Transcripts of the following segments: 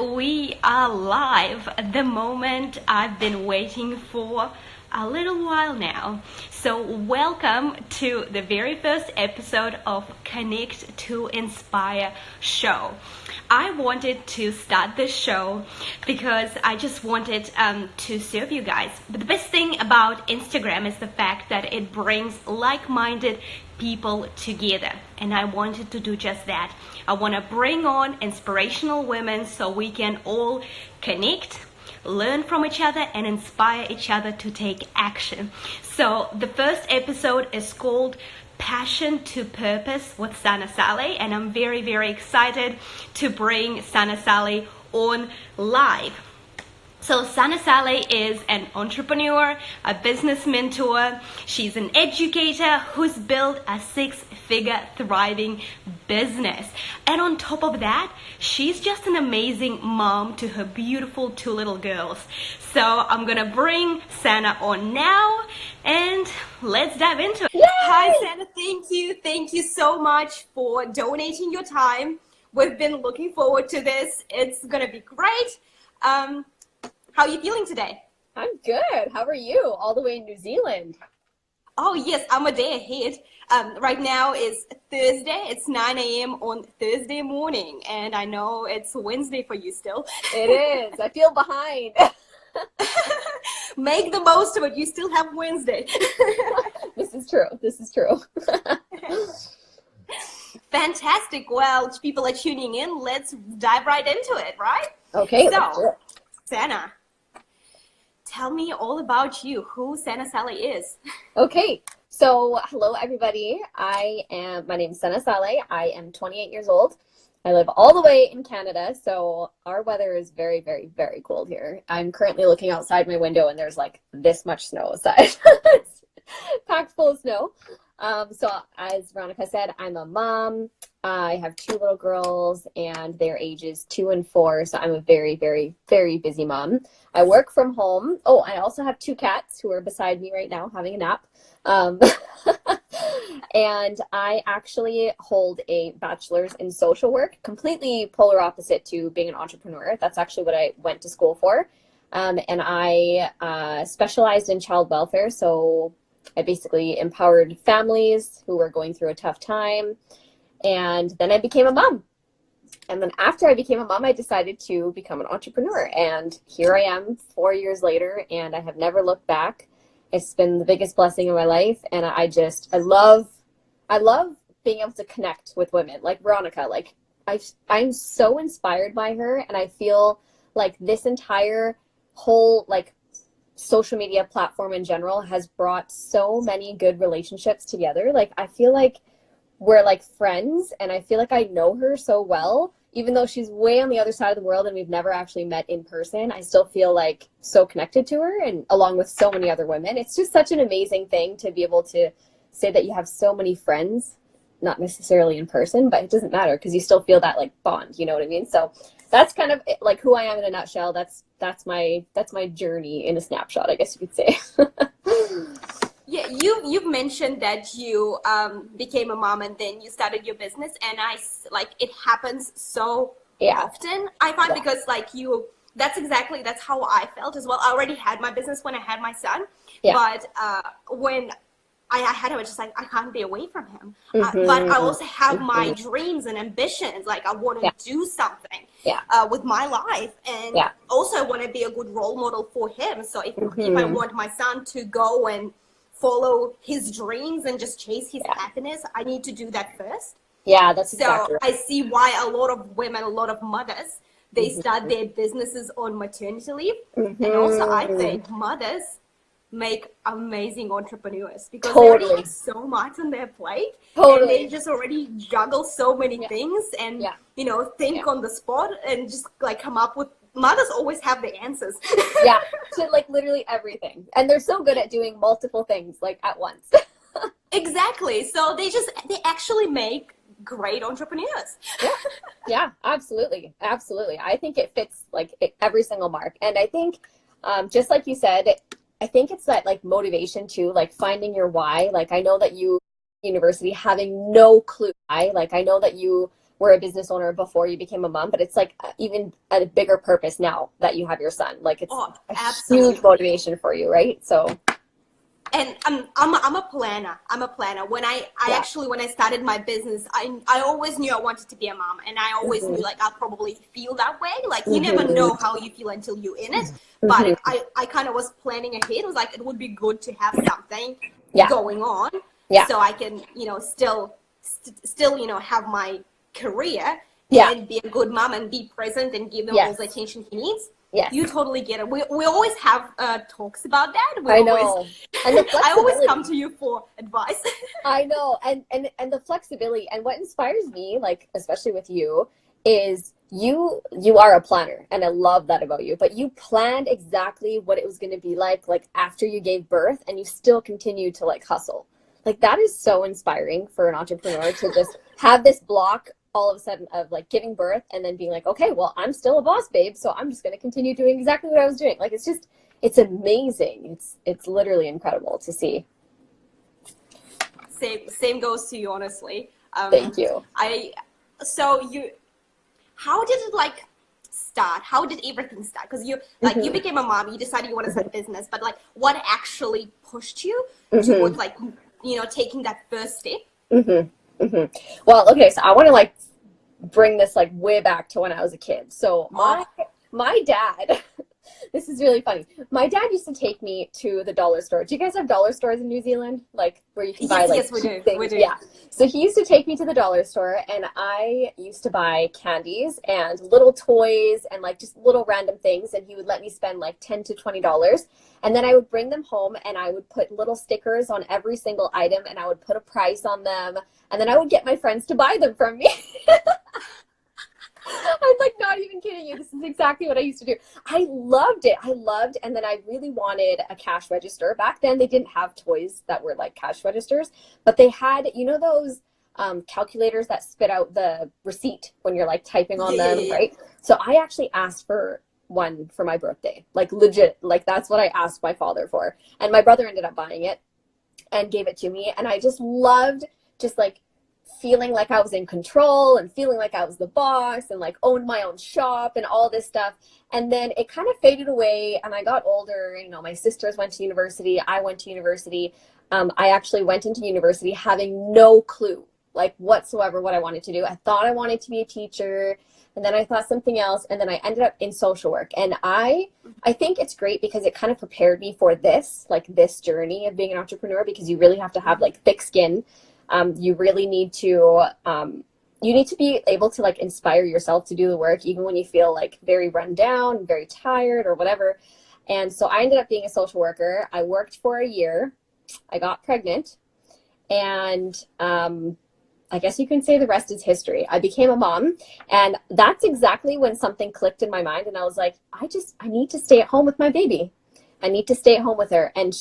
we are live, the moment I've been waiting for a little while now. So welcome to the very first episode of Connect to Inspire show. I wanted to start this show because I just wanted to serve you guys. But the best thing about Instagram is the fact that it brings like-minded people together, and I wanted to do just that. I want to bring on inspirational women so we can all connect, learn from each other, and inspire each other to take action. So the first episode is called Passion to Purpose with Sana Saleh, and I'm very, very excited to bring Sana Saleh on live. So Sana Saleh is an entrepreneur, a business mentor. She's an educator who's built a six-figure thriving business. And on top of that, she's just an amazing mom to her beautiful two little girls. So I'm gonna bring Sana on now and let's dive into it. Yay! Hi Sana, thank you so much for donating your time. We've been looking forward to this. It's gonna be great. How are you feeling today? I'm good. How are you? All the way in New Zealand. Oh yes, I'm a day ahead. Right now is Thursday. It's 9 a.m. on Thursday morning, and I know it's Wednesday for you still. It is. I feel behind. Make the most of it. You still have Wednesday. This is true. This is true. Fantastic. Well, people are tuning in. Let's dive right into it, right? Okay. So, Sana, tell me all about you, who Sana Saleh is. Okay, so hello everybody. My name is Sana Saleh. I am 28 years old. I live all the way in Canada, so our weather is very, very, very cold here. I'm currently looking outside my window and there's like this much snow outside. It's packed full of snow. So as Veronika said, I'm a mom. I have two little girls and their ages 2 and 4. So I'm a very, very, very busy mom. I work from home. Oh, I also have 2 cats who are beside me right now having a nap. And I actually hold a bachelor's in social work, completely polar opposite to being an entrepreneur. That's actually what I went to school for. And I specialized in child welfare. So I basically empowered families who were going through a tough time. And then I became a mom. And then after I became a mom, I decided to become an entrepreneur. And here I am 4 years later, and I have never looked back. It's been the biggest blessing of my life. And I love being able to connect with women like Veronika. Like I'm so inspired by her. And I feel like this entire whole like social media platform in general has brought so many good relationships together. Like I feel like we're like friends, and I feel like I know her so well, even though she's way on the other side of the world and we've never actually met in person. I still feel like so connected to her, and along with so many other women. It's just such an amazing thing to be able to say that you have so many friends, not necessarily in person, but it doesn't matter because you still feel that like bond, you know what I mean? So that's kind of like who I am in a nutshell. That's my journey in a snapshot, I guess you could say. Yeah, you've mentioned that you became a mom and then you started your business, and it happens so often. I find because that's how I felt as well. I already had my business when I had my son, but when I had him, I was just like, I can't be away from him. But I also have my dreams and ambitions. Like I want to do something with my life, and also I want to be a good role model for him. So if I want my son to go and follow his dreams and just chase his happiness, I need to do that first. Yeah, that's exactly right. I see why a lot of women, a lot of mothers, they start their businesses on maternity leave. And also I think mothers make amazing entrepreneurs because they already have so much on their plate, and they just already juggle so many things and think on the spot and just like come up with. Mothers always have the answers. To like literally everything, and they're so good at doing multiple things like at once. Exactly. So they actually make great entrepreneurs. Yeah, absolutely. I think it fits like every single mark, and I think just like you said, I think it's that like motivation too, like finding your why. Like I know that you university having no clue why. Like I know that you were a business owner before you became a mom, but it's like even a bigger purpose now that you have your son. Like it's a huge motivation for you, right? So. And I'm a planner. I'm a planner. When I actually, when I started my business, I always knew I wanted to be a mom, and I always knew like I'll probably feel that way. Like you never know how you feel until you're in it. But I kind of was planning ahead. It was like, it would be good to have something going on, so I can, you know, still, you know, have my career and be a good mom and be present and give him all the attention he needs. Yes. You totally get it. We always have talks about that. I know. And the I always come to you for advice. I know. And the flexibility, and what inspires me, like, especially with you, is you are a planner, and I love that about you, but you planned exactly what it was going to be like after you gave birth, and you still continue to like hustle. Like that is so inspiring for an entrepreneur to just have this block all of a sudden of like giving birth and then being like, okay, well, I'm still a boss babe, so I'm just going to continue doing exactly what I was doing. Like, it's amazing. It's literally incredible to see. Same goes to you, honestly. Thank you. How did it like start? How did everything start? Because you you became a mom, you decided you want to start a business, but like what actually pushed you towards like, you know, taking that first step? Well, okay, so I want to like bring this like way back to when I was a kid. So my dad, this is really funny. My dad used to take me to the dollar store. Do you guys have dollar stores in New Zealand? Like where you can buy like we do. things? We do. Yeah. So he used to take me to the dollar store, and I used to buy candies and little toys and like just little random things, and he would let me spend like $10 to $20. And then I would bring them home, and I would put little stickers on every single item, and I would put a price on them, and then I would get my friends to buy them from me. I'm like not even kidding you. This is exactly what I used to do. I loved it. And then I really wanted a cash register. Back then they didn't have toys that were like cash registers, but they had, you know, those calculators that spit out the receipt when you're like typing on them, right? So I actually asked for one for my birthday, like legit, like that's what I asked my father for. And my brother ended up buying it and gave it to me. And I just loved just like feeling like I was in control and feeling like I was the boss and like owned my own shop and all this stuff. And then it kind of faded away, and I got older. You know, my sisters went to university. I went to university. I actually went into university having no clue like whatsoever what I wanted to do. I thought I wanted to be a teacher, and then I thought something else, and then I ended up in social work. And I think it's great because it kind of prepared me for this journey of being an entrepreneur, because you really have to have like thick skin. You really need to be able to like inspire yourself to do the work, even when you feel like very run down, very tired or whatever. And so I ended up being a social worker. I worked for a year. I got pregnant, and I guess you can say the rest is history. I became a mom, and that's exactly when something clicked in my mind, and I was like, I need to stay at home with my baby. I need to stay at home with her. And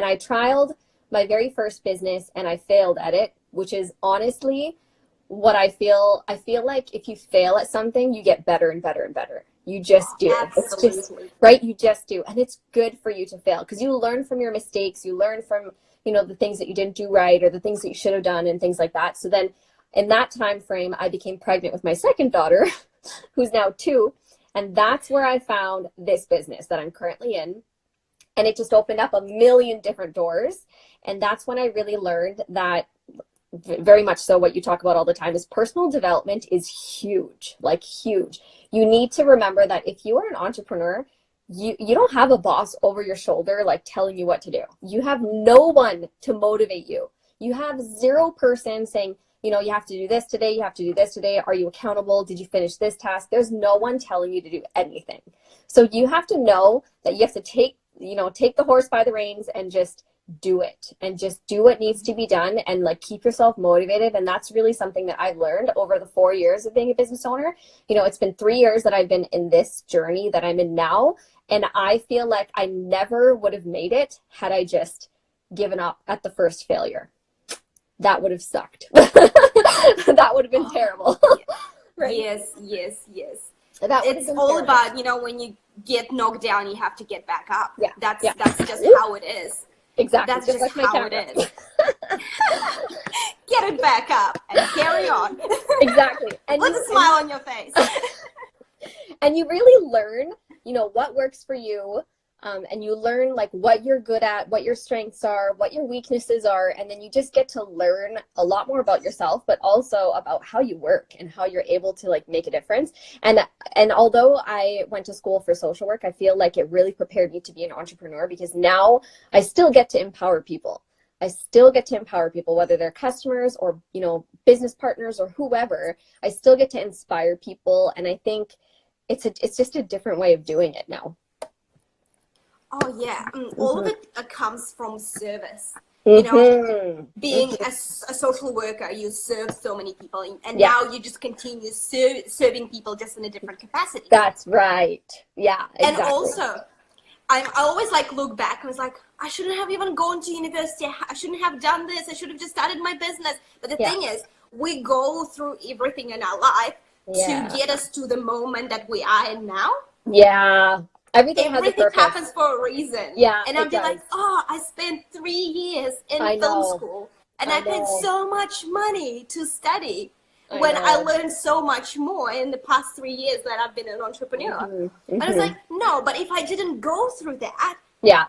I trialed my very first business, and I failed at it, which is honestly what I feel. I feel like if you fail at something, you get better and better and better. You just do. Absolutely. It's just, right? You just do. And it's good for you to fail, because you learn from your mistakes. You learn from, you know, the things that you didn't do right or the things that you should have done and things like that. So then in that time frame, I became pregnant with my second daughter, who's now 2. And that's where I found this business that I'm currently in. And it just opened up a million different doors. And that's when I really learned that, very much so what you talk about all the time, is personal development is huge, like huge. You need to remember that if you are an entrepreneur, you don't have a boss over your shoulder like telling you what to do. You have no one to motivate you. You have 0 person saying, you know, you have to do this today, you have to do this today. Are you accountable? Did you finish this task? There's no one telling you to do anything. So you have to know that you have to take the horse by the reins and just do it, and just do what needs to be done, and like keep yourself motivated. And that's really something that I've learned over the 4 years of being a business owner. You know, it's been 3 years that I've been in this journey that I'm in now. And I feel like I never would have made it had I just given up at the first failure. That would have sucked. That would have been terrible. Right? Yes. It's all about, you know, when you get knocked down, you have to get back up. Yeah. That's just how it is. Exactly. That's just like how it is. get it back up and carry on. Exactly. And Put a smile on your face. And you really learn, what works for you. And you learn like what you're good at, what your strengths are, what your weaknesses are. And then you just get to learn a lot more about yourself, but also about how you work and how you're able to like make a difference. And although I went to school for social work, I feel like it really prepared me to be an entrepreneur, because now I still get to empower people. I still get to empower people, whether they're customers or, business partners or whoever. I still get to inspire people. And I think it's just a different way of doing it now. Oh yeah, all of it comes from service. Being a social worker, you serve so many people, and now you just continue serving people just in a different capacity. That's right. Yeah, exactly. And also, I always like look back and was like, I shouldn't have even gone to university. I shouldn't have done this. I should have just started my business. But the thing is, we go through everything in our life to get us to the moment that we are in now. Yeah. Everything happens for a reason. Yeah. And I'm like, I spent 3 years in film school and I paid so much money to study when I learned so much more in the past 3 years that I've been an entrepreneur. But I was like, no, but if I didn't go through that,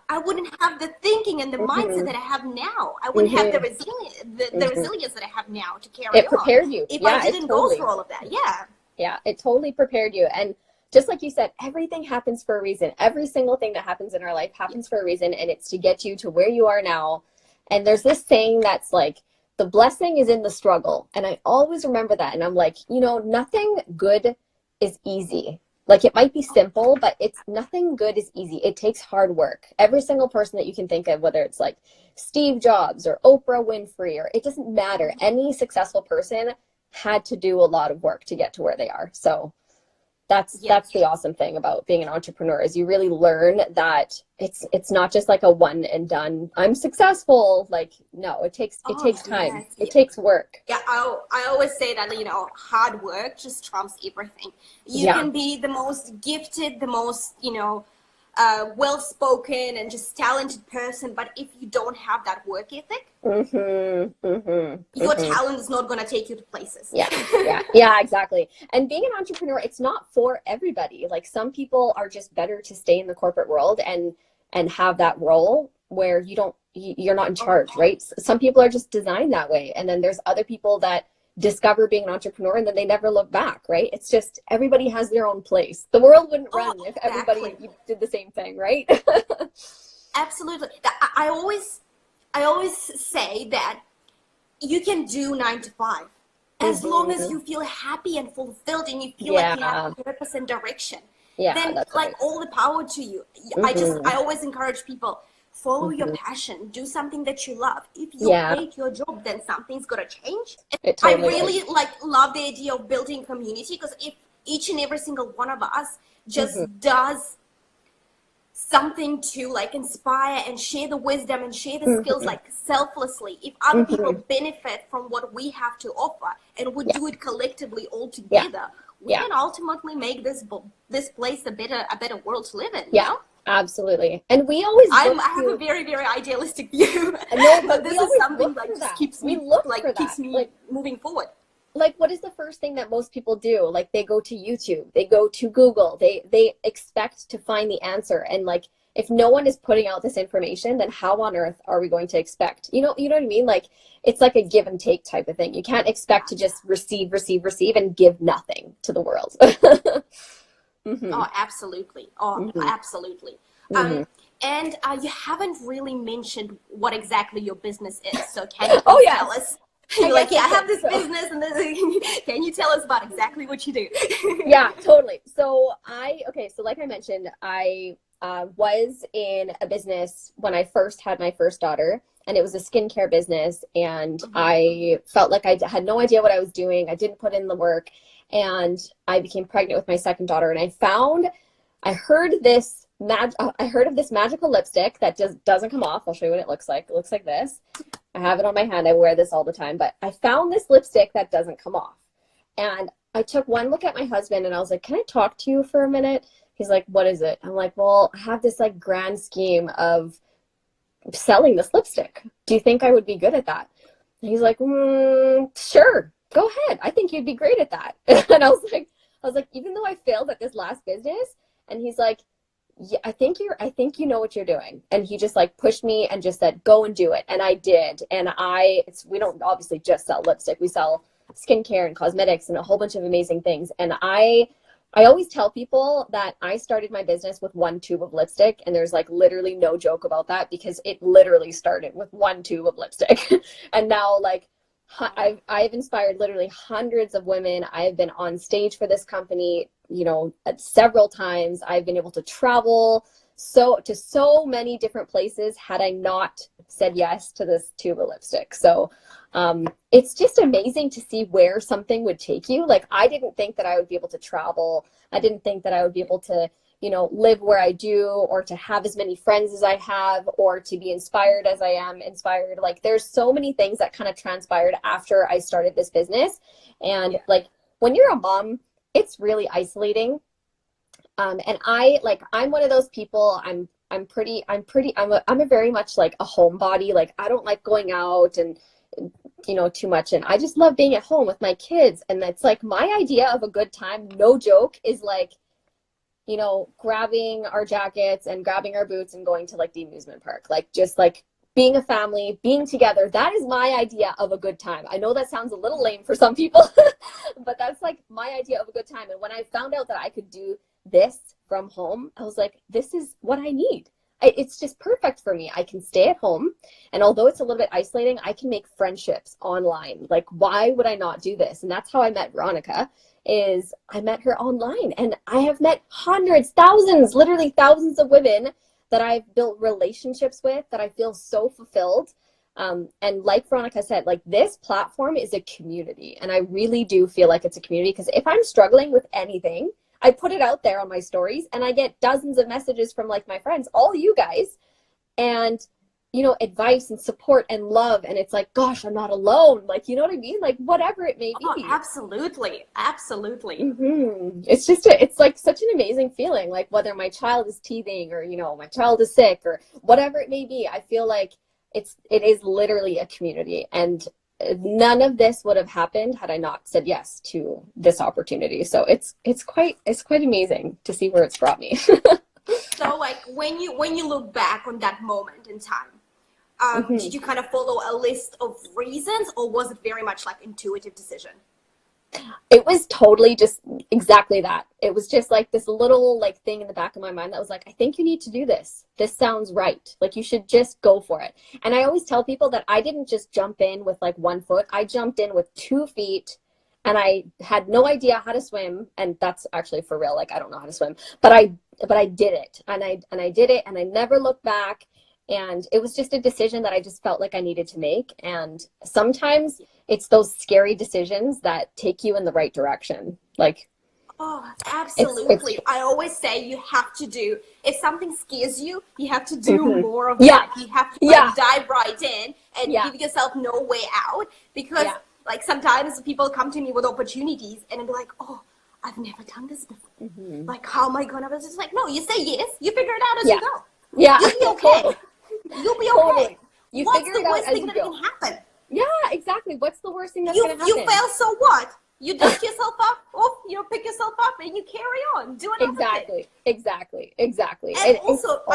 I wouldn't have the thinking and the mindset that I have now. I wouldn't have the resilience that I have now to carry on. It prepared you. If I didn't go through all of that. Yeah. Yeah, it totally prepared you. And just like you said, everything happens for a reason. Every single thing that happens in our life happens for a reason, and it's to get you to where you are now. And there's this saying that's like, the blessing is in the struggle. And I always remember that. And I'm like, nothing good is easy. Like, it might be simple, but nothing good is easy. It takes hard work. Every single person that you can think of, whether it's like Steve Jobs or Oprah Winfrey, or it doesn't matter. Any successful person had to do a lot of work to get to where they are. So that's the awesome thing about being an entrepreneur, is you really learn that it's not just like a one and done, I'm successful. Like, no, it takes time. Yes. It takes work. Yeah, I always say that, hard work just trumps everything. You can be the most gifted, the most, well-spoken and just talented person, but if you don't have that work ethic, your talent is not going to take you to places. Yeah, exactly. And being an entrepreneur, it's not for everybody. Like, some people are just better to stay in the corporate world and have that role where you're not in charge, right? Some people are just designed that way. And then there's other people that discover being an entrepreneur and then they never look back, right? It's just, everybody has their own place. The world wouldn't run if everybody did the same thing, right? Absolutely. I always say that you can do 9 to 5 as long as you feel happy and fulfilled and you feel like you have purpose and direction. Then like all the power to you. I always encourage people, follow your passion, do something that you love. If you hate your job, then something's gonna change. I really love the idea of building community, because if each and every single one of us just does something to inspire and share the wisdom and share the skills selflessly, if other people benefit from what we have to offer and we do it collectively all together, we can ultimately make this place a better world to live in. You know? Absolutely. And we always I have a very, very idealistic view. But this is something that just keeps me moving forward. Like, what is the first thing that most people do? Like, they go to YouTube, they go to Google, they expect to find the answer. And like, if no one is putting out this information, then how on earth are we going to expect? You know what I mean? Like, it's like a give and take type of thing. You can't expect to just receive and give nothing to the world. Oh, absolutely. Absolutely. And you haven't really mentioned what exactly your business is. So can you tell us? You're like, I have this business, and can you tell us about exactly what you do? Yeah, totally. So like I mentioned, I was in a business when I first had my first daughter, and it was a skincare business, and I felt like I had no idea what I was doing. I didn't put in the work, and I became pregnant with my second daughter, and I heard of this magical lipstick that just doesn't come off. I'll show you what it looks like. It looks like this. I have it on my hand. I wear this all the time, but I found this lipstick that doesn't come off. And I took one look at my husband and I was like, can I talk to you for a minute? He's like, what is it? I'm like, well, I have this grand scheme of selling this lipstick. Do you think I would be good at that? And he's like, sure, go ahead. I think you'd be great at that. And I was like, even though I failed at this last business, and he's like, yeah, I think you know what you're doing. And he just like pushed me and just said, go and do it. And I did. And we don't obviously just sell lipstick. We sell skincare and cosmetics and a whole bunch of amazing things. And I always tell people that I started my business with 1 tube of lipstick, and there's like literally no joke about that, because it literally started with 1 tube of lipstick. And now like I've inspired literally hundreds of women. I've been on stage for this company, you know, several times. I've been able to travel to so many different places had I not said yes to this tube of lipstick. So it's just amazing to see where something would take you. Like, I didn't think that I would be able to travel. I didn't think that I would be able to, you know, live where I do, or to have as many friends as I have, or to be inspired as I am inspired. Like, there's so many things that kind of transpired after I started this business. And like, when you're a mom, it's really isolating. And I'm one of those people. I'm a very much like a homebody. Like, I don't like going out and, you know, too much. And I just love being at home with my kids. And it's like, my idea of a good time, no joke, is like, you know, grabbing our jackets and grabbing our boots and going to like the amusement park. Like, just like being a family, being together. That is my idea of a good time. I know that sounds a little lame for some people, but that's like my idea of a good time. And when I found out that I could do this from home, I was like, this is what I need. It's just perfect for me. I can stay at home, and although it's a little bit isolating, I can make friendships online. Like, why would I not do this? And that's how I met Veronika. I met her online, and I have met hundreds, thousands, literally thousands of women that I've built relationships with, that I feel so fulfilled. And like Veronika said, like, this platform is a community, and I really do feel like it's a community, because if I'm struggling with anything, I put it out there on my stories, and I get dozens of messages from like my friends, all you guys, and, you know, advice and support and love. And it's like, gosh, I'm not alone. Like, you know what I mean? Like, whatever it may be. Oh, absolutely. Absolutely. Mm-hmm. It's like such an amazing feeling. Like, whether my child is teething, or, you know, my child is sick, or whatever it may be, I feel like it is literally a community. And none of this would have happened had I not said yes to this opportunity. So it's quite amazing to see where it's brought me. So like, when you look back on that moment in time, did you kind of follow a list of reasons, or was it very much like intuitive decision? It was totally just exactly that. It was just like this little like thing in the back of my mind that was like, I think you need to do this. This sounds right. Like, you should just go for it. And I always tell people that I didn't just jump in with like 1 foot. I jumped in with 2 feet, and I had no idea how to swim. And that's actually for real. Like, I don't know how to swim, but I did it, and I did it, and I never looked back. And it was just a decision that I just felt like I needed to make. And sometimes it's those scary decisions that take you in the right direction. Like, oh, absolutely. I always say you have to do, if something scares you, you have to do more of that. You have to like, dive right in and give yourself no way out. Because like, sometimes people come to me with opportunities and I'll be like, oh, I've never done this before. Like, how am I gonna? I was just like, no, you say yes, you figure it out as you go. Yeah. You'll be okay. You'll be okay. You What's figure the it out worst as thing you that go. can happen? Yeah, exactly. What's the worst thing that's going to happen? You fail, so what? You dust yourself up, you know, pick yourself up, and you carry on. Do another thing. Exactly. And I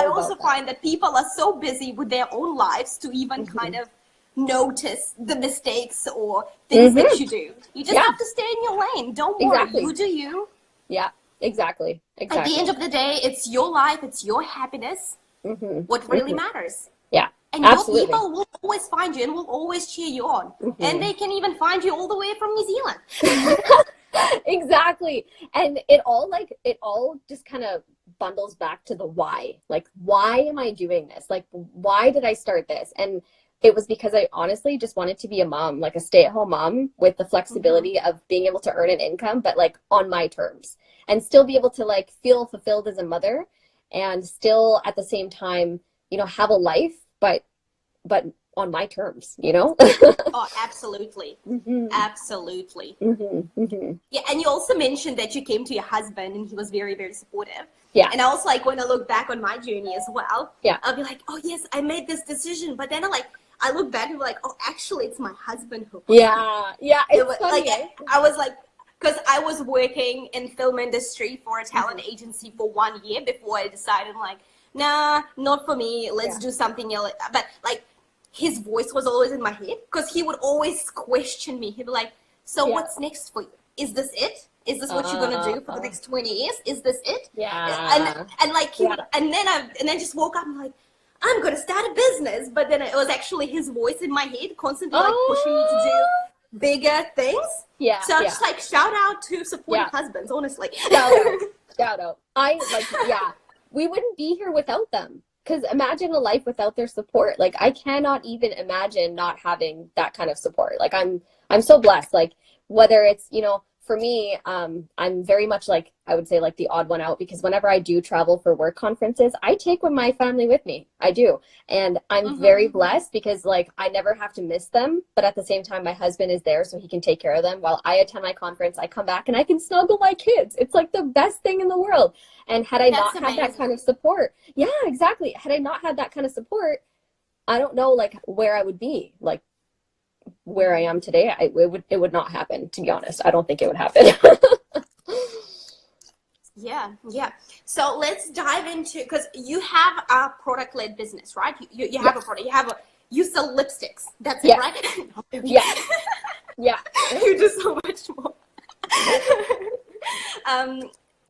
also find that people are so busy with their own lives to even kind of notice the mistakes or things that you do. You just have to stay in your lane. Don't worry. You do you. Yeah, exactly. At the end of the day, it's your life. It's your happiness. What really matters. Yeah. And your people will always find you and will always cheer you on. And they can even find you all the way from New Zealand. Exactly. And it all just kind of bundles back to the why. Like, why am I doing this? Like, why did I start this? And it was because I honestly just wanted to be a mom, like a stay-at-home mom with the flexibility of being able to earn an income, but like on my terms, and still be able to like feel fulfilled as a mother, and still at the same time, you know, have a life, but on my terms, you know? Oh, absolutely. Absolutely. Yeah, and you also mentioned that you came to your husband and he was very, very supportive. Yeah. And I was like, when I look back on my journey as well, yeah, I'll be like, oh yes, I made this decision, but then I look back and be like, oh, actually, it's my husband who. Yeah, yeah, It it's was funny, like, eh? I was like, because I was working in film industry for a talent agency for 1 year before I decided, like, nah, not for me. Let's Yeah. do something else. But like, his voice was always in my head because he would always question me. He'd be like, so Yeah. what's next for you? Is this it? Is this what you're gonna do for the next 20 years? Is this it? Yeah. And like he would, and then just woke up and like, I'm gonna start a business. But then it was actually his voice in my head constantly like pushing me to do bigger things. Yeah. So just like shout out to supportive husbands, honestly. Shout out. We wouldn't be here without them. Because imagine a life without their support. Like, I cannot even imagine not having that kind of support. Like, I'm so blessed. Like, whether it's, for me, I'm very much like, I would say like the odd one out, because whenever I do travel for work conferences, I take my family with me. I do. And I'm very blessed because like I never have to miss them. But at the same time, my husband is there so he can take care of them while I attend my conference. I come back and I can snuggle my kids. It's like the best thing in the world. And had I not had that kind of support, yeah, exactly. Had I not had that kind of support, I don't know like where I would be. Like, where I am today, it would not happen, to be honest. I don't think it would happen. Yeah. So let's dive into, because you have a product-led business, right? You have a product. You sell lipsticks. That's it, right? Yeah. You do so much more.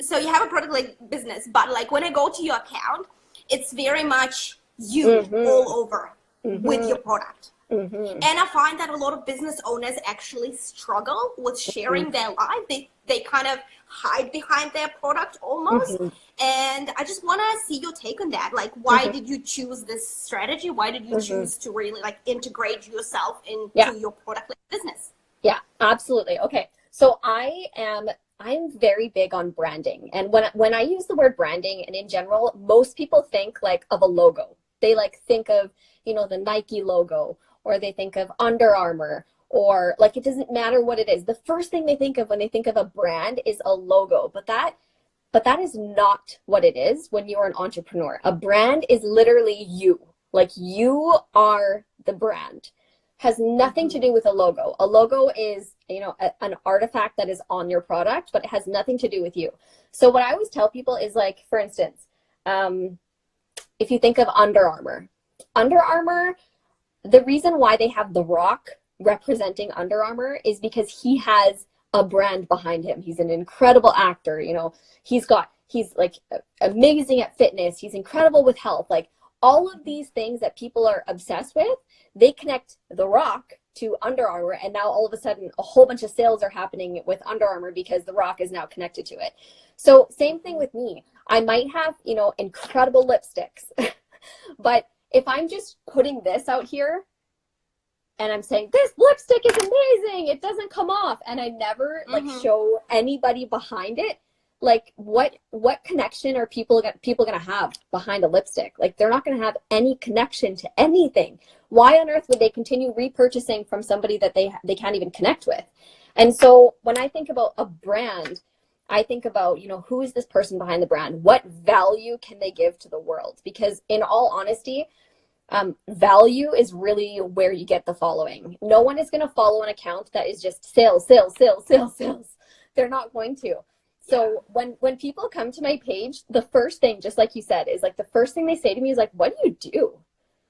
So you have a product-led business, but like when I go to your account, it's very much you all over with your product. And I find that a lot of business owners actually struggle with sharing their life. They kind of hide behind their product almost. And I just want to see your take on that. Like, why did you choose this strategy? Why did you choose to really like integrate yourself into your product business? Yeah, absolutely. Okay. So I'm very big on branding. And when I use the word branding, and in general, most people think like of a logo. They like think of, the Nike logo, or they think of Under Armour, or like, it doesn't matter what it is. The first thing they think of when they think of a brand is a logo, but that is not what it is when you're an entrepreneur. A brand is literally you. Like, you are the brand. Has nothing to do with a logo. A logo is, an artifact that is on your product, but it has nothing to do with you. So what I always tell people is like, for instance, if you think of Under Armour, the reason why they have The Rock representing Under Armour is because he has a brand behind him. He's an incredible actor. He's like amazing at fitness. He's incredible with health. Like, all of these things that people are obsessed with, they connect The Rock to Under Armour, and now all of a sudden a whole bunch of sales are happening with Under Armour because The Rock is now connected to it. So same thing with me. I might have, incredible lipsticks, but if I'm just putting this out here and I'm saying, this lipstick is amazing, it doesn't come off, and I never like show anybody behind it, like what connection are people gonna have behind a lipstick? Like, they're not gonna have any connection to anything. Why on earth would they continue repurchasing from somebody that they can't even connect with? And so when I think about a brand, I think about, who is this person behind the brand? What value can they give to the world? Because in all honesty, value is really where you get the following. No one is going to follow an account that is just sales. They're not going to. So when people come to my page, the first thing, just like you said, is like the first thing they say to me is like, what do you do?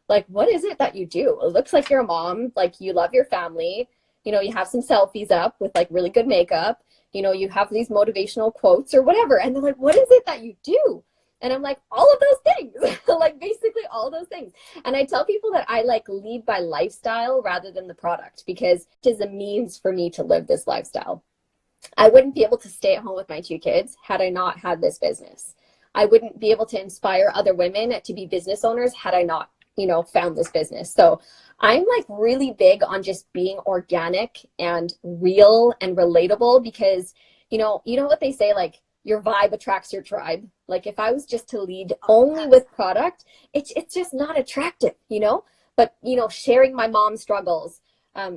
Like, what is it that you do? It looks like you're a mom, like you love your family. You have some selfies up with like really good makeup. You have these motivational quotes or whatever. And they're like, what is it that you do? And I'm like, all of those things, like basically all those things. And I tell people that I like lead by lifestyle rather than the product, because it is a means for me to live this lifestyle. I wouldn't be able to stay at home with my 2 kids had I not had this business. I wouldn't be able to inspire other women to be business owners had I not, found this business. So I'm like really big on just being organic and real and relatable, because, you know what they say, like, your vibe attracts your tribe. Like, if I was just to lead only with product, it's just not attractive, but, sharing my mom's struggles,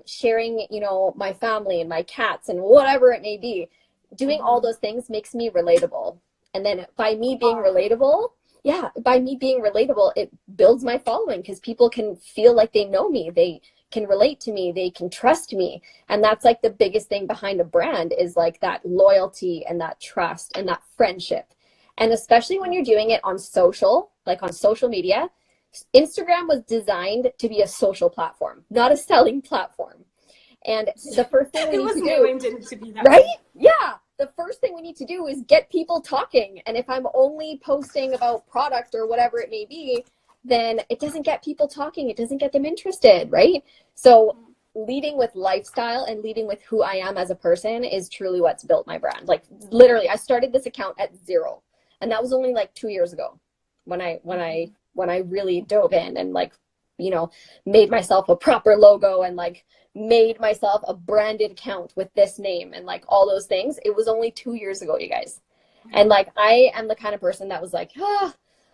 sharing, my family and my cats and whatever it may be, doing all those things makes me relatable. And then by me being relatable, yeah, by me being relatable, it builds my following because people can feel like they know me. They can relate to me. They can trust me. And that's like the biggest thing behind a brand is like that loyalty and that trust and that friendship. And especially when you're doing it on social, like on social media, Instagram was designed to be a social platform, not a selling platform. And the first thing we It need was to never do, intended to be that right? way. Yeah. The first thing we need to do is get people talking. And if I'm only posting about product or whatever it may be, then it doesn't get people talking. It doesn't get them interested, right? So leading with lifestyle and leading with who I am as a person is truly what's built my brand. Like literally, I started this account at 0. And that was only like 2 years ago when I really dove in and like, you know, made myself a proper logo and like made myself a branded account with this name and like all those things. It was only 2 years ago, you guys. And like, I am the kind of person that was like,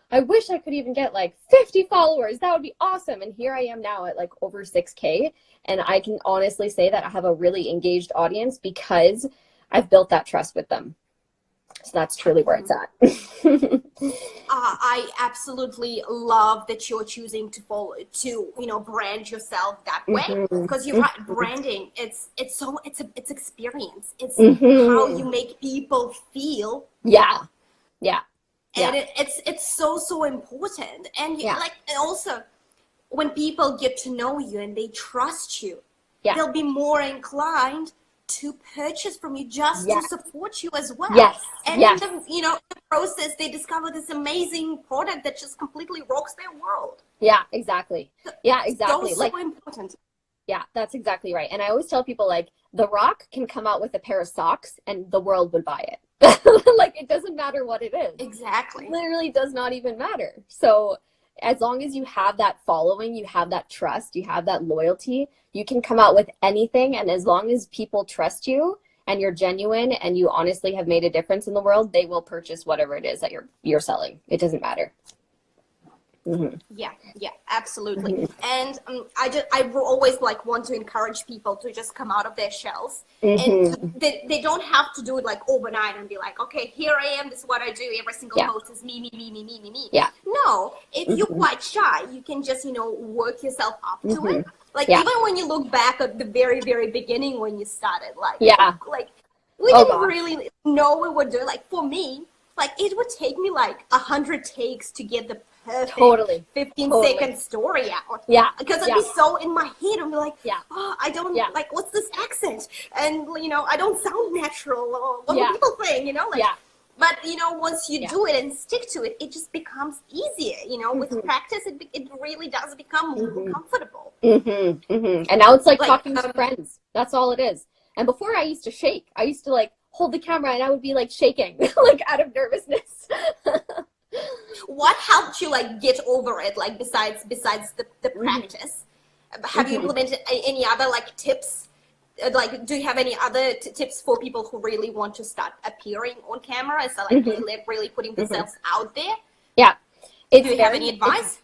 I wish I could even get like 50 followers. That would be awesome. And here I am now at like over 6K. And I can honestly say that I have a really engaged audience because I've built that trust with them. So that's truly where it's at. I absolutely love that you're choosing to follow, to, you know, brand yourself that way, because you're right. Branding, it's experience. It's how you make people feel. Yeah. Yeah. And it's so important. And like, and also when people get to know you and they trust you, they'll be more inclined to purchase from you just to support you as well. And in the, you know, the process, they discover this amazing product that just completely rocks their world. Yeah, exactly. Yeah, exactly. So like, important. Yeah, that's exactly right. And I always tell people like The Rock can come out with a pair of socks and the world would buy it. Like it doesn't matter what it is. Exactly. It literally does not even matter. So as long as you have that following, you have that trust, you have that loyalty, you can come out with anything. And as long as people trust you and you're genuine and you honestly have made a difference in the world, they will purchase whatever it is that you're selling. It doesn't matter. Yeah, absolutely. And I will always like want to encourage people to just come out of their shells, and they don't have to do it like overnight and be like, okay, here I am, this is what I do, every single post is me. Yeah. No, if you're quite shy, you can just, you know, work yourself up to it. Like even when you look back at the very beginning when you started, like we didn't really know what we were doing. Like for me, like it would take me like 100 takes to get the perfect 15-second story out. Yeah. Because I'd be so in my head and be like, oh, I don't like, what's this accent? And, you know, I don't sound natural, or what do people think, you know? Like, but, you know, once you do it and stick to it, it just becomes easier, you know? With practice, it really does become more comfortable. And now it's like talking to friends. That's all it is. And before I used to shake. I used to like hold the camera and I would be like shaking, like out of nervousness. What helped you like get over it? Like besides the practice, have you implemented any other like tips? Like, do you have any other tips for people who really want to start appearing on camera? So like really putting themselves out there. Yeah. Do you have any advice?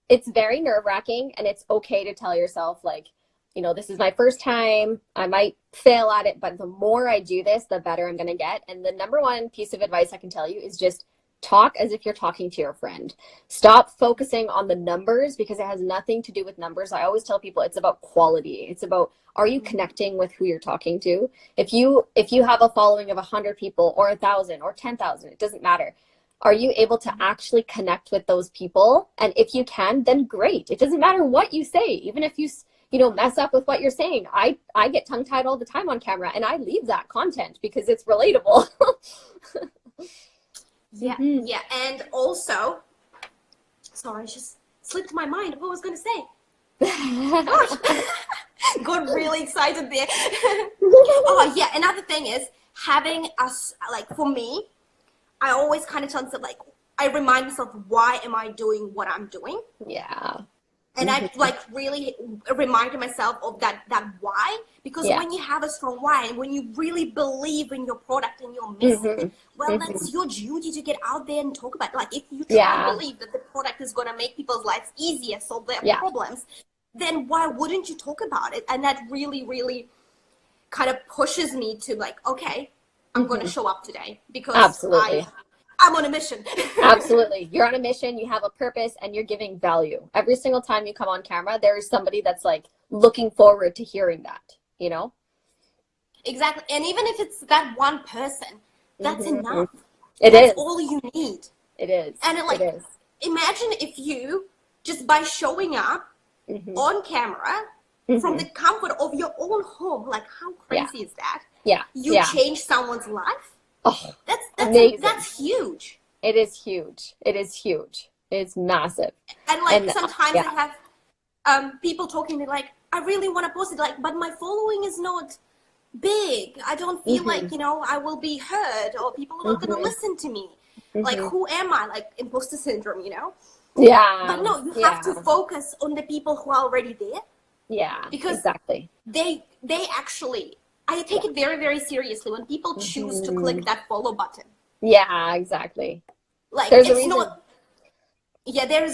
It's very nerve-wracking, and it's okay to tell yourself like, you know, this is my first time. I might fail at it, but the more I do this, the better I'm going to get. And the number one piece of advice I can tell you is just talk as if you're talking to your friend. Stop focusing on the numbers because it has nothing to do with numbers. I always tell people it's about quality. It's about, are you connecting with who you're talking to? If you have a following of 100 people or 1,000 or 10,000, it doesn't matter. Are you able to actually connect with those people? And if you can, then great. It doesn't matter what you say. Even if you know, mess up with what you're saying. I get tongue-tied all the time on camera, and I leave that content because it's relatable. Yeah. And also, sorry, it just slipped my mind what I was going to say. Gosh, got really excited there. Oh, yeah, another thing is having us, like for me, I always kind of tell myself, like, I remind myself, why am I doing what I'm doing? Yeah. And I like really reminded myself of that why, because when you have a strong why and when you really believe in your product and your message, well, that's your duty to get out there and talk about it. Like if you truly believe that the product is going to make people's lives easier, solve their problems, then why wouldn't you talk about it? And that really kind of pushes me to like, okay, I'm going to show up today because I'm on a mission. Absolutely. You're on a mission, you have a purpose, and you're giving value. Every single time you come on camera, there's somebody that's like looking forward to hearing that, you know? Exactly. And even if it's that one person, that's enough. That's all you need. It is. And it is. Imagine if you, just by showing up on camera from the comfort of your own home, like how crazy is that? Yeah. You change someone's life. Oh, that's amazing. That's huge. It is huge. It is huge. It's massive. And sometimes I have people talking to me like, I really want to post it, like, but my following is not big. I don't feel like, I will be heard, or people are not going to listen to me. Like, who am I? Like, imposter syndrome, Yeah. But no, you have to focus on the people who are already there. Yeah, because exactly. They actually, I take it very, very seriously when people choose to click that follow button. Yeah, exactly. Like, there is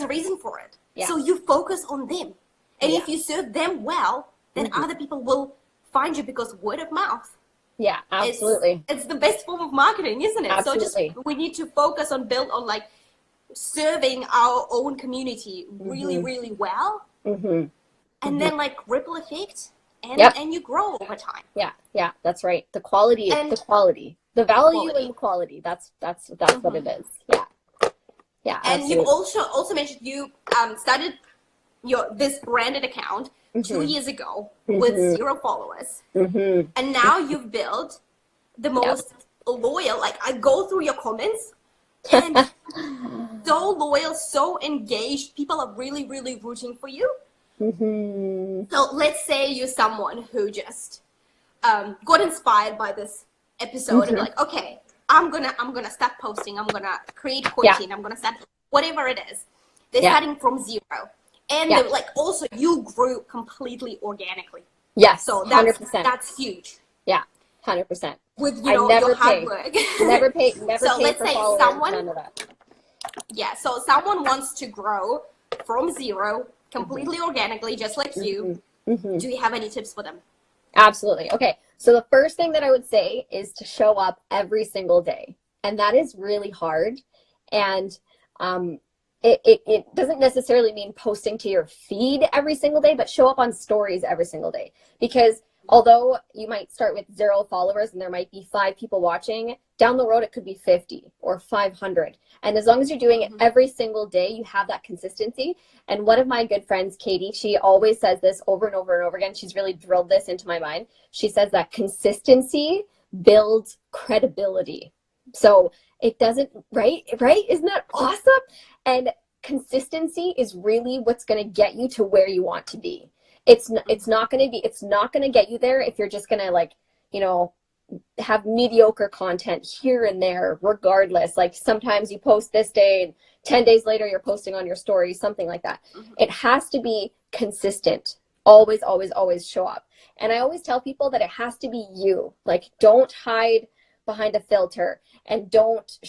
a reason for it. Yeah. So you focus on them. And if you serve them well, then other people will find you, because word of mouth. Yeah, absolutely. It's the best form of marketing, isn't it? Absolutely. So we need to focus on like serving our own community really, really well. And then like ripple effect, and you grow over time. Yeah, that's right. The quality, the value and the quality. That's what it is. Yeah. And absolutely. you also mentioned you started this branded account 2 years ago with 0 followers, and now you've built the most loyal. Like, I go through your comments, and so loyal, so engaged. People are really, really rooting for you. So let's say you're someone who just got inspired by this episode and like, okay, I'm gonna start posting. I'm gonna create content. I'm gonna start whatever it is. They're starting from 0. And like, also you grew completely organically. Yes, so 100%. That's huge. Yeah, 100%. With your hard work. Never pay. So let's for say followers, someone. None of that. Yeah. So someone wants to grow from 0 completely organically, just like you. Do you have any tips for them? Absolutely. Okay. So the first thing that I would say is to show up every single day, and that is really hard. And it doesn't necessarily mean posting to your feed every single day, but show up on stories every single day. Because although you might start with 0 followers and there might be 5 people watching, down the road it could be 50 or 500. And as long as you're doing it every single day, you have that consistency. And one of my good friends, Katie, she always says this over and over and over again. She's really drilled this into my mind. She says that consistency builds credibility. So it doesn't, right? Isn't that awesome? And consistency is really what's going to get you to where you want to be. It's not going to get you there if you're just going to, like, have mediocre content here and there, regardless. Like, sometimes you post this day and 10 days later you're posting on your story, something like that. It has to be consistent. Always, always, always show up. And I always tell people that it has to be you. Like, don't hide behind a filter, and don't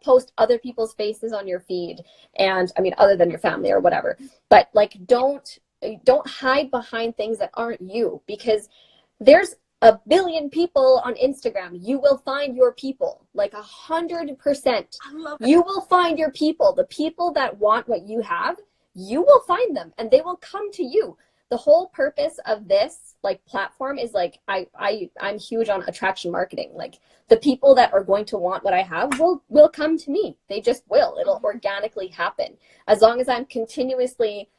post other people's faces on your feed. And I mean, other than your family or whatever, but like, don't hide behind things that aren't you, because there's a billion people on Instagram. You will find your people, like 100%. You will find your people. The people that want what you have, you will find them, and they will come to you. The whole purpose of this, like, platform is, like, I'm huge on attraction marketing. Like, the people that are going to want what I have will come to me. They just will. It'll organically happen. As long as I'm continuously,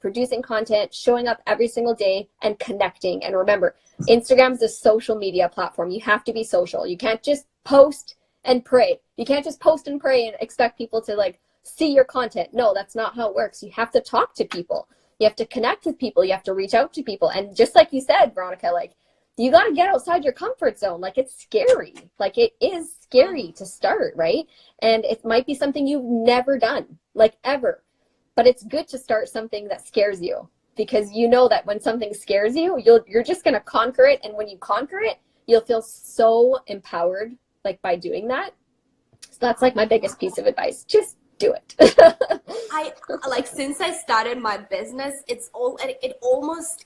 producing content, showing up every single day, and connecting. And remember, Instagram is a social media platform. You have to be social. You can't just post and pray. You can't just post and pray and expect people to, like, see your content. No, that's not how it works. You have to talk to people. You have to connect with people. You have to reach out to people. And just like you said, Veronika, like, you got to get outside your comfort zone. Like, it's scary. Like, it is scary to start, right? And it might be something you've never done, like, ever. But it's good to start something that scares you, because you know that when something scares you, you're just going to conquer it. And when you conquer it, you'll feel so empowered, like, by doing that. So that's, like, my biggest piece of advice. Just do it. Since I started my business, it almost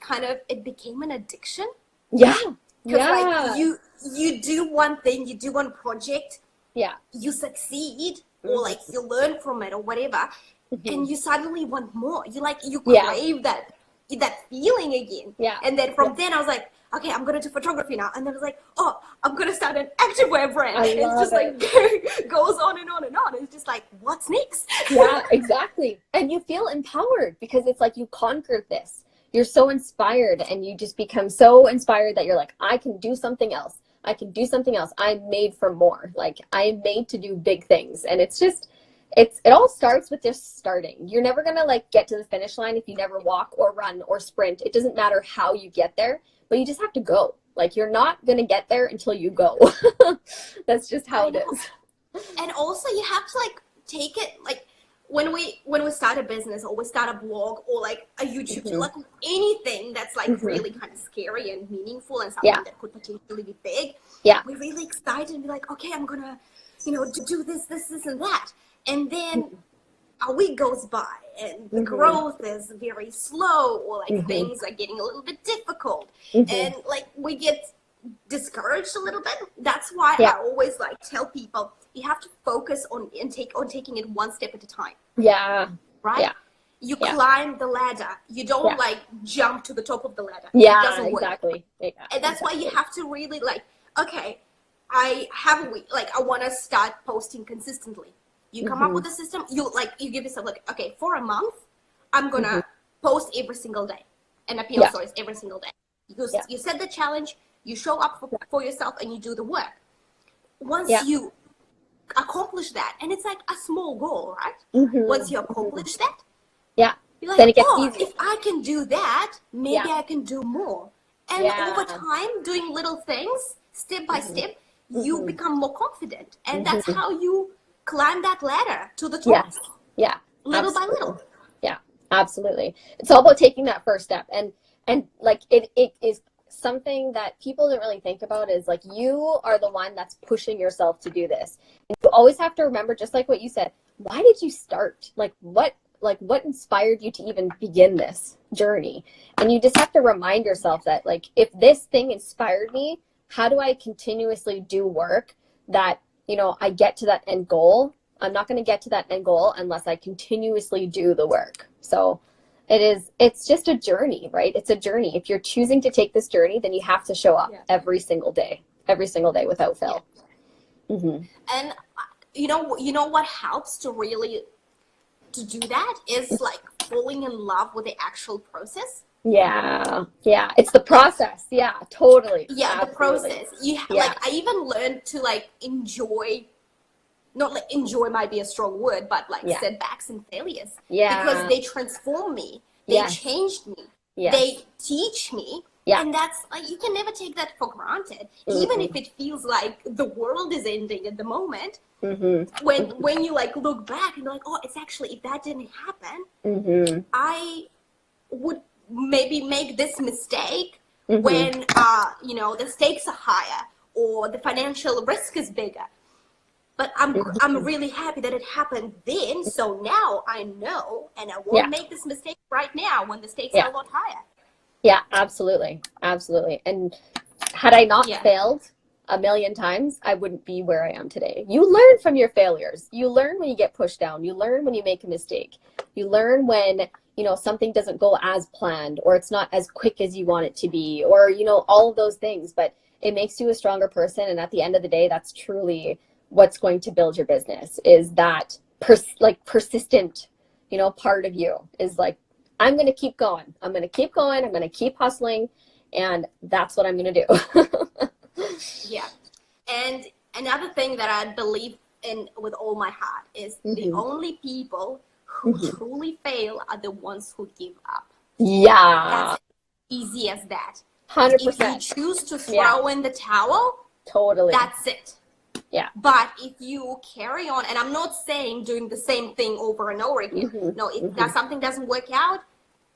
it became an addiction. Yeah. Like, you do one thing, you do one project. Yeah. You succeed. or like you learn from it or whatever, and you suddenly want more. You Yeah. crave that feeling again. Yeah. And then from then I was like, okay, I'm gonna do photography now. And then I was like, oh, I'm gonna start an activewear brand. I And it's love just like goes on and on and on. It's just like, what's next? Yeah, exactly. And you feel empowered because it's like you conquered this. You're so inspired, and you just become so inspired that you're like, I can do something else. I can do something else. I'm made for more. Like, I'm made to do big things. And it's just, it all starts with just starting. You're never going to like get to the finish line if you never walk or run or sprint. It doesn't matter how you get there, but you just have to go. Like, you're not going to get there until you go. That's just how it is. And also you have to like take it, like when we start a business or we start a blog or like a YouTube channel, like anything that's like really kind of scary and meaningful and something that could potentially be big. Yeah. We're really excited and be like, okay, I'm gonna, do this, and that. And then a week goes by and the growth is very slow, or like things are getting a little bit difficult, and like we get discouraged a little bit. That's why I always like tell people you have to focus on taking it one step at a time. Yeah. Right? Yeah. You climb the ladder. You don't like jump to the top of the ladder. Yeah, it doesn't work. Exactly. Yeah, and that's why you have to really like, okay, I have a week, like I want to start posting consistently. You come up with a system, you give yourself like, okay, for a month, I'm gonna post every single day and appeal stories every single day. You set the challenge, you show up for yourself, and you do the work. Once you accomplish that, and it's like a small goal, right? Once you accomplish that, you're like, then it gets easier. If I can do that, maybe I can do more. And over time, doing little things, step by step, you become more confident. And that's how you climb that ladder to the top. Yes. Yeah. Little by little. Yeah, absolutely. It's all about taking that first step. And like it is something that people don't really think about, is like, you are the one that's pushing yourself to do this. And you always have to remember, just like what you said, why did you start? Like what inspired you to even begin this journey? And you just have to remind yourself that, like, if this thing inspired me, how do I continuously do work that, I get to that end goal? I'm not going to get to that end goal unless I continuously do the work. So it's just a journey, right? It's a journey. If you're choosing to take this journey, then you have to show up every single day without fail. And you know what helps to do that is like falling in love with the actual process. Yeah. It's the process. Yeah, totally. Yeah, absolutely. the process. Like, I even learned to like enjoy, not like enjoy might be a strong word, but like setbacks and failures. Yeah. Because they transform me. They changed me. Yes. They teach me. Yeah. And that's like, you can never take that for granted. Even if it feels like the world is ending at the moment. When you like look back and you're like, oh, it's actually, if that didn't happen, I would maybe make this mistake when the stakes are higher or the financial risk is bigger. But I'm really happy that it happened then. So now I know, and I won't make this mistake right now when the stakes are a lot higher. Yeah, absolutely. And had I not failed a million times, I wouldn't be where I am today. You learn from your failures. You learn when you get pushed down. You learn when you make a mistake. You learn when, something doesn't go as planned, or it's not as quick as you want it to be, or, all of those things. But it makes you a stronger person. And at the end of the day, that's truly what's going to build your business, is that persistent, part of you is like, I'm going to keep going. I'm going to keep going. I'm going to keep hustling. And that's what I'm going to do. Yeah. And another thing that I believe in with all my heart is the only people who truly fail are the ones who give up. Yeah. That's easy as that. 100%. If you choose to throw in the towel, totally, that's it. Yeah. But if you carry on, and I'm not saying doing the same thing over and over again. No, if that something doesn't work out,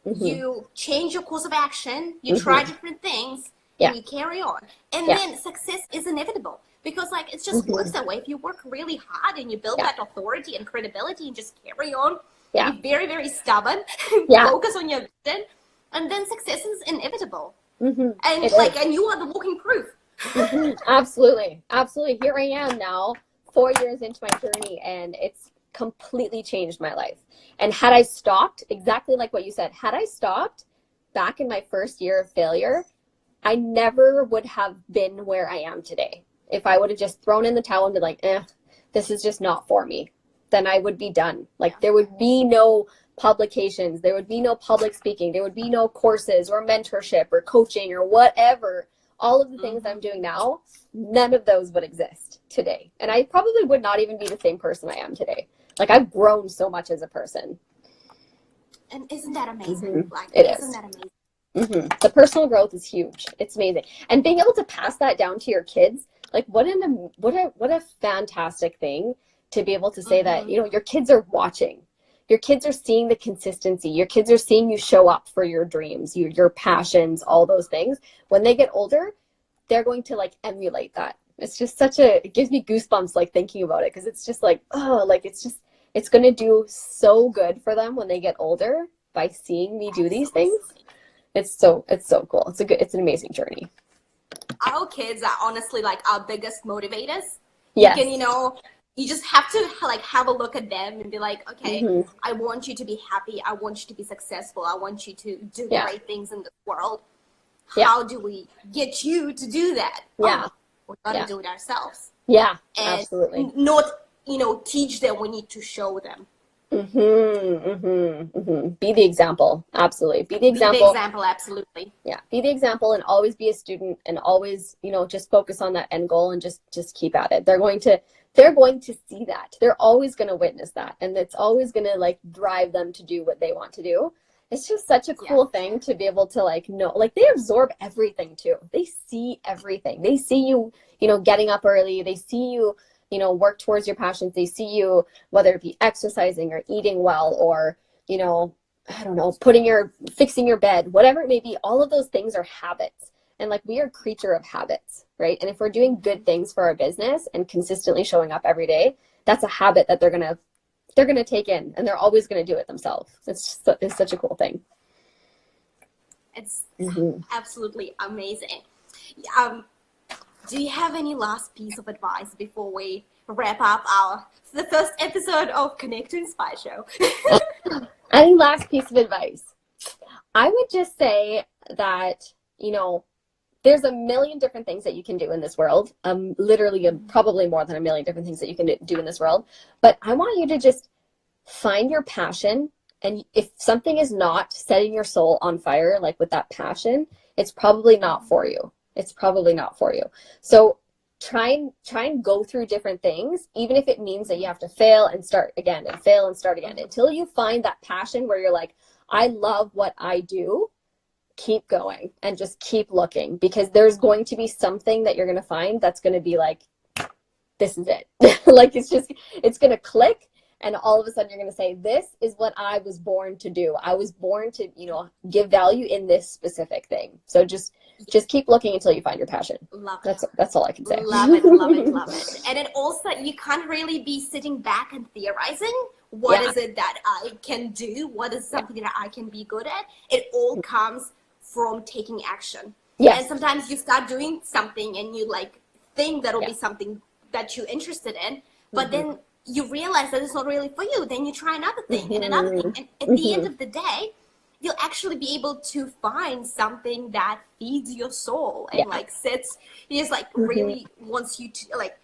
you change your course of action, you try different things, and you carry on. And then success is inevitable, because like it just works that way. If you work really hard and you build that authority and credibility and just carry on, be very, very stubborn, focus on your vision, and then success is inevitable. And and you are the walking proof. Absolutely. Here I am now, 4 years into my journey, and it's completely changed my life. And had I stopped, exactly like what you said, had I stopped back in my first year of failure, I never would have been where I am today. If I would have just thrown in the towel and been like, this is just not for me, then I would be done. Like, there would be no publications, there would be no public speaking, there would be no courses or mentorship or coaching or whatever. All of the things I'm doing now, none of those would exist today. And I probably would not even be the same person I am today. Like, I've grown so much as a person. And isn't that amazing? Like, It isn't is. that amazing? The personal growth is huge. It's amazing. And being able to pass that down to your kids, like, what a fantastic thing to be able to say that, you know, your kids are watching. Your kids are seeing the consistency. Your kids are seeing you show up for your dreams, your passions, all those things. When they get older, they're going to like emulate that. It's just it gives me goosebumps like thinking about it, because it's just like, oh, like it's going to do so good for them when they get older by seeing me do these things. It's so cool. It's an amazing journey. Our kids are honestly like our biggest motivators. Yes. You can, you know, you just have to like have a look at them and be like, okay, I want you to be happy. I want you to be successful. I want you to do great things in this world. How do we get you to do that? Yeah. We gotta do it ourselves. Yeah, and absolutely. Not, you know, teach them. We need to show them. Be the example. Absolutely. Be the example. Be the example, absolutely. Yeah. Be the example, and always be a student, and always, you know, just focus on that end goal and just keep at it. They're going to see that. They're always going to witness that. And it's always going to like drive them to do what they want to do. It's just such a cool thing to be able to like know, like they absorb everything too. They see everything. They see you, you know, getting up early. They see you, you know, work towards your passions. They see you, whether it be exercising or eating well, or, you know, I don't know, fixing your bed, whatever it may be. All of those things are habits. And like, we are a creature of habits, right? And if we're doing good things for our business and consistently showing up every day, that's a habit that they're going to take in, and they're always going to do it themselves. It's such a cool thing. It's absolutely amazing. Do you have any last piece of advice before we wrap up the first episode of Connect to Inspire show? Any last piece of advice? I would just say that, you know, there's a million different things that you can do in this world. Literally, probably more than a million different things that you can do in this world. But I want you to just find your passion. And if something is not setting your soul on fire, like with that passion, it's probably not for you. It's probably not for you. So try and go through different things, even if it means that you have to fail and start again and fail and start again, until you find that passion where you're like, I love what I do. Keep going and just keep looking, because there's going to be something that you're going to find that's going to be like, this is it. Like, it's going to click. And all of a sudden you're going to say, this is what I was born to do. I was born to, you know, give value in this specific thing. So just keep looking until you find your passion. Love it. That's all I can say. Love it, love it, love it. And it also, you can't really be sitting back and theorizing. What is it that I can do? What is something that I can be good at? It all comes from taking action. Yes. And sometimes you start doing something and you like think that'll be something that you're interested in, but then you realize that it's not really for you. Then you try another thing and another thing. And at the end of the day, you'll actually be able to find something that feeds your soul and like sets, just like really wants you to like,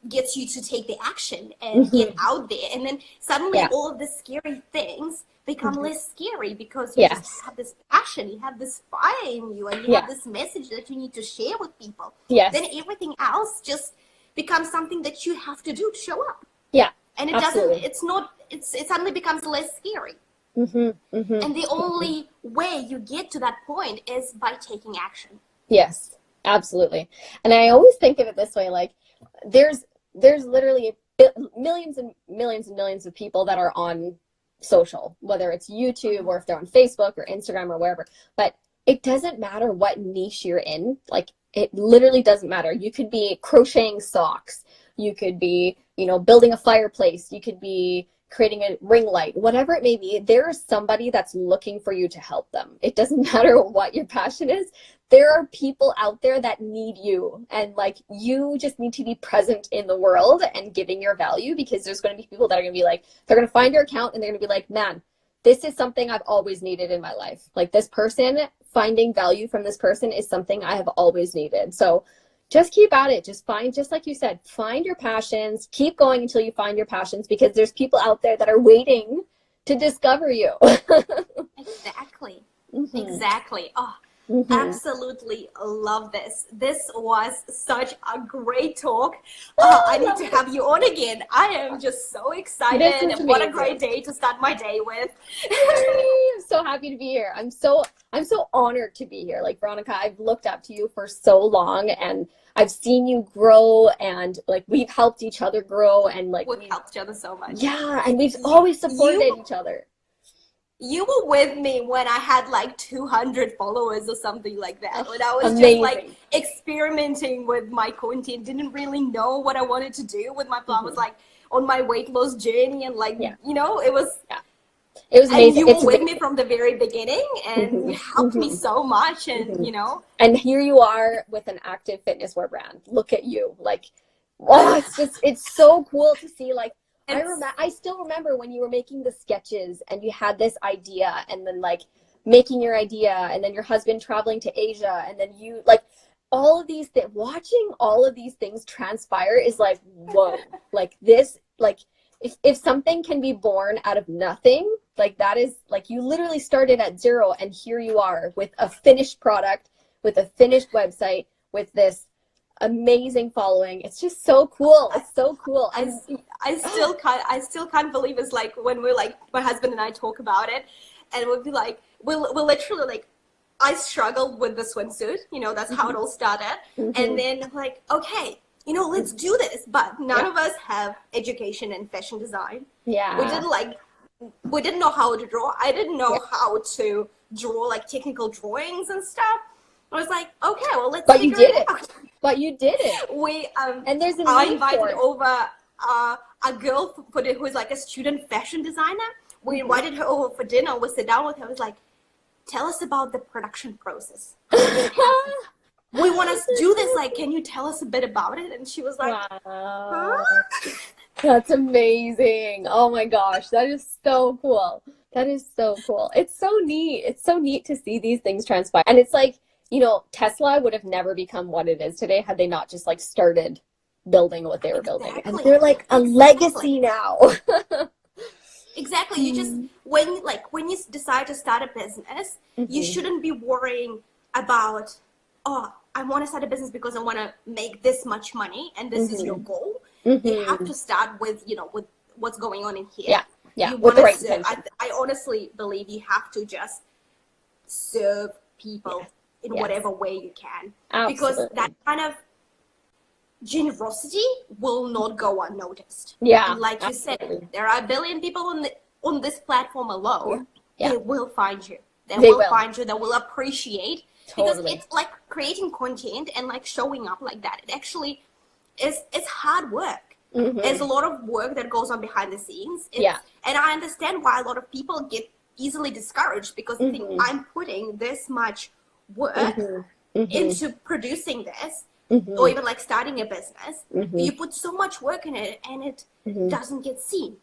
gets you to take the action and get out there. And then suddenly all of the scary things become less scary, because you just have this passion, you have this fire in you, and you have this message that you need to share with people. Then everything else just becomes something that you have to do to show up. And it it suddenly becomes less scary. And the only way you get to that point is by taking action. Yes, absolutely. And I always think of it this way, like there's literally millions and millions and millions of people that are on social, whether it's YouTube or if they're on Facebook or Instagram or wherever, but it doesn't matter what niche you're in. Like, it literally doesn't matter. You could be crocheting socks. You could be you know, building a fireplace. You could be creating a ring light, whatever it may be. There is somebody that's looking for you to help them. It doesn't matter what your passion is. There are people out there that need you, and like, you just need to be present in the world and giving your value, because there's going to be people that are going to be like, they're going to find your account and they're going to be like, man, this is something I've always needed in my life. Like, this person, finding value from this person is something I have always needed. So just keep at it. Just find, just like you said, find your passions. Keep going until you find your passions, because there's people out there that are waiting to discover you. Exactly. Mm-hmm. Exactly. Oh, Mm-hmm. absolutely love this. This was such a great talk. I need to have you on again. I am just so excited. And what a great day to start my day with. I'm so happy to be here. I'm so honored to be here. Like, Veronika, I've looked up to you for so long, and I've seen you grow, and like, we've helped each other grow, and like, We've helped each other so much. Yeah, and we've always supported each other. You were with me when I had like 200 followers or something like that. When I was Amazing. just like experimenting with my content, didn't really know what I wanted to do with my plan. I was like on my weight loss journey, and like, you know, it was amazing. And you were with me from the very beginning, and you helped me so much, and you know. And here you are with an active fitness wear brand. Look at you. Like, oh, it's so cool to see. Like, I still remember when you were making the sketches and you had this idea, and then like making your idea, and then your husband traveling to Asia, and then you like all of these things, watching all of these things transpire is like, whoa, like this, like if something can be born out of nothing, like that is like, you literally started at zero, and here you are with a finished product, with a finished website, with this amazing following. It's just so cool. It's so cool. I still can't believe it's like when we're like, my husband and I talk about it, and we'll be like, we'll literally like, I struggled with the swimsuit, you know, that's how it all started. And then like, okay, you know, let's do this. But none of us have education in fashion design. Yeah. We didn't know how to draw. I didn't know how to draw like technical drawings and stuff. I was like, okay, well, let's figure it out. But you did it. And there's a I invited over a girl who is like a student fashion designer. We invited her over for dinner. We sit down with her. I was like, tell us about the production process. We want to do this. Like, can you tell us a bit about it? And she was like, wow. That's amazing. Oh my gosh, that is so cool. That is so cool. It's so neat. It's so neat to see these things transpire. And it's like, you know, Tesla would have never become what it is today had they not just like started building what they were building. And they're like a legacy now. Exactly. You just, when you decide to start a business, you shouldn't be worrying about, oh, I want to start a business because I want to make this much money, and this is your goal. You have to start with, you know, with what's going on in here. Yeah. With the right intention. I honestly believe you have to just serve people in whatever way you can. Absolutely. Because that kind of generosity will not go unnoticed. Yeah. And like you said, there are a billion people on this platform alone. They will find you. They will find you. They will appreciate. Because it's like creating content and like showing up like that. It actually it's hard work. There's a lot of work that goes on behind the scenes. And I understand why a lot of people get easily discouraged, because they think, I'm putting this much work into producing this, or even like starting a business. You put so much work in it, and it doesn't get seen.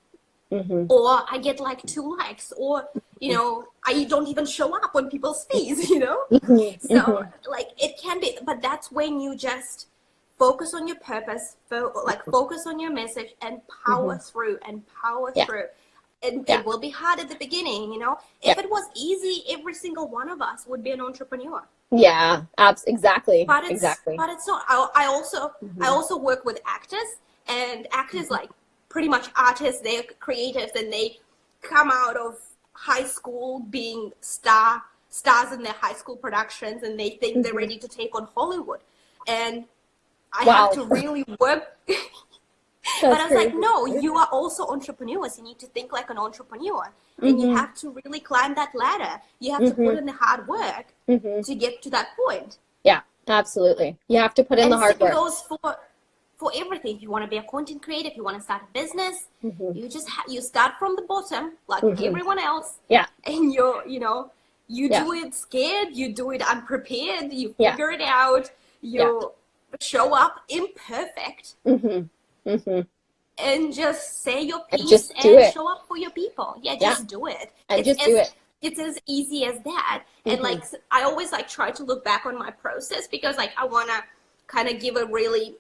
Or I get like 2 likes, or you know, I don't even show up on people's feeds, you know. So like, it can be, but that's when you just focus on your purpose, focus on your message, and power through and power through. And it will be hard at the beginning, you know. If it was easy, every single one of us would be an entrepreneur. Yeah, exactly. But it's not. I also work with actors, and actors, like pretty much artists, they're creatives, and they come out of high school being stars in their high school productions, and they think they're ready to take on Hollywood. And I have to really work. But I was like, no, you are also entrepreneurs. You need to think like an entrepreneur. And you have to really climb that ladder. You have to put in the hard work to get to that point. Yeah, absolutely. You have to put in the hard work. And goes for everything. If you want to be a content creator, if you want to start a business, Mm-hmm. you just you start from the bottom like everyone else. Yeah. And you Yeah. do it scared, you do it unprepared, you Yeah. figure it out, you show up imperfect, and just say your And piece just do and it. show up for your people. Yeah, just do it. And just do it. It's as easy as that. And like, I always like try to look back on my process, because like I want to kind of give a really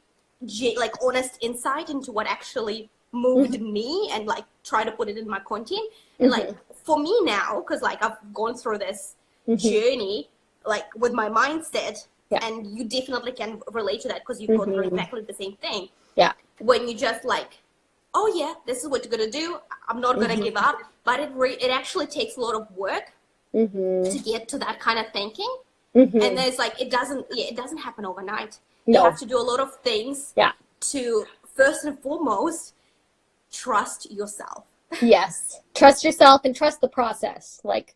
like honest insight into what actually moved me, and like try to put it in my content. And like for me now, because like I've gone through this journey like with my mindset, and you definitely can relate to that because you've gone through exactly the same thing. Yeah. When you just like, oh yeah, this is what you're gonna do, I'm not gonna give up. But it actually takes a lot of work to get to that kind of thinking. And there's like, it doesn't happen overnight. You have to do a lot of things to, first and foremost, trust yourself. Yes. Trust yourself and trust the process. Like,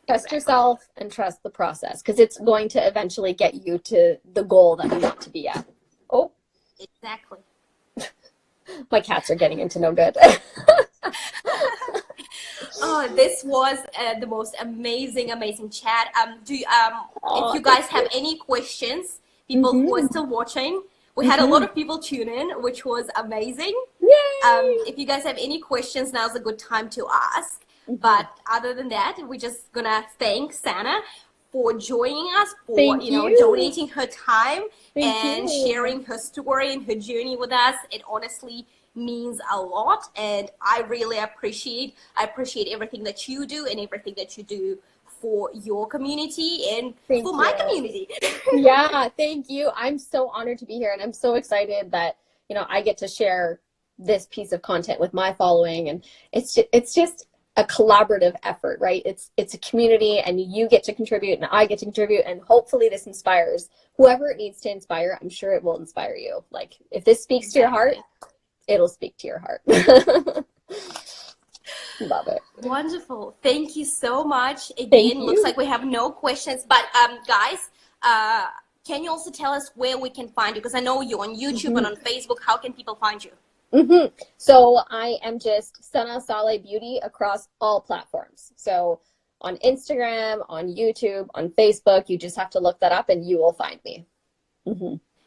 trust yourself and trust the process, because it's going to eventually get you to the goal that you want to be at. Oh. Exactly. My cats are getting into no good. Oh, this was the most amazing chat. If you guys have any questions, people who are still watching, we had a lot of people tune in, which was amazing. If you guys have any questions, now's a good time to ask. But other than that, we're just gonna thank Sana for joining us, for donating her time and sharing her story and her journey with us. It honestly means a lot, and I really appreciate everything that you do and everything that you do for your community and for my community. Yeah, thank you. I'm so honored to be here, and I'm so excited that I get to share this piece of content with my following, and it's just a collaborative effort, right? It's a community, and you get to contribute and I get to contribute, and hopefully this inspires whoever it needs to inspire. I'm sure it will inspire you. Like, if this speaks to your heart, it'll speak to your heart. Love it. Wonderful. Thank you so much. Again, looks like we have no questions, but guys, can you also tell us where we can find you? Because I know you're on YouTube and on Facebook. How can people find you? So I am just Sana Saleh Beauty across all platforms. So on Instagram, on YouTube, on Facebook, you just have to look that up and you will find me.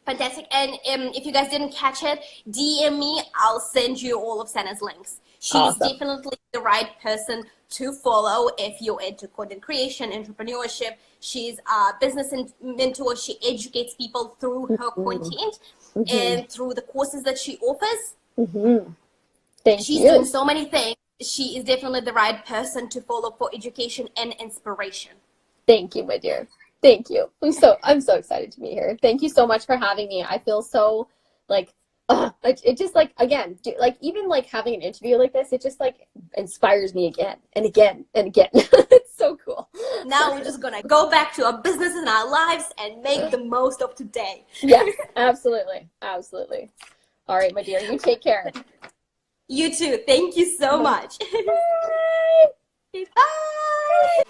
Fantastic. And if you guys didn't catch it, DM me. I'll send you all of Sana's links. She's definitely the right person to follow if you're into content creation, entrepreneurship. She's a business mentor. She educates people through her content and through the courses that she offers. She's doing so many things. She is definitely the right person to follow for education and inspiration. Thank you, my dear. Thank you. I'm so excited to be here. Thank you so much for having me. I feel so like, it just like, again, even like having an interview like this, it just like inspires me again and again and again. It's so cool. Now we're just going to go back to our business and our lives and make the most of today. Yes, absolutely. Absolutely. All right, my dear, you take care. You too. Thank you so much. Bye. Bye.